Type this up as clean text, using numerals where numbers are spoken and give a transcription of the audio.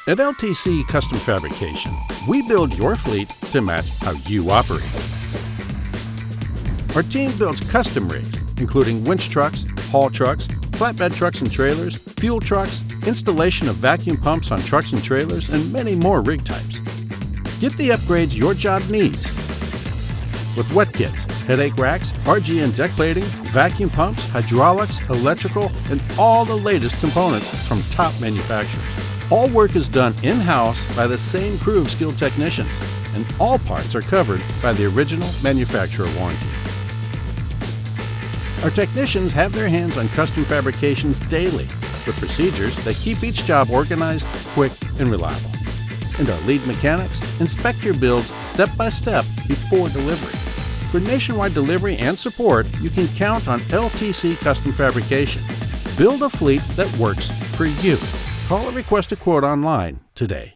At LTC Custom Fabrication, we build your fleet to match how you operate. Our team builds custom rigs, including winch trucks, haul trucks, flatbed trucks and trailers, fuel trucks, installation of vacuum pumps on trucks and trailers, and many more rig types. Get the upgrades your job needs with wet kits, headache racks, RG and decklading, vacuum pumps, hydraulics, electrical, and all the latest components from top manufacturers. All work is done in-house by the same crew of skilled technicians, and all parts are covered by the original manufacturer warranty. Our technicians have their hands on custom fabrications daily with procedures that keep each job organized, quick, and reliable. And our lead mechanics inspect your builds step by step before delivery. For nationwide delivery and support, you can count on LTC Custom Fabrication. Build a fleet that works for you. Call or request a quote online today.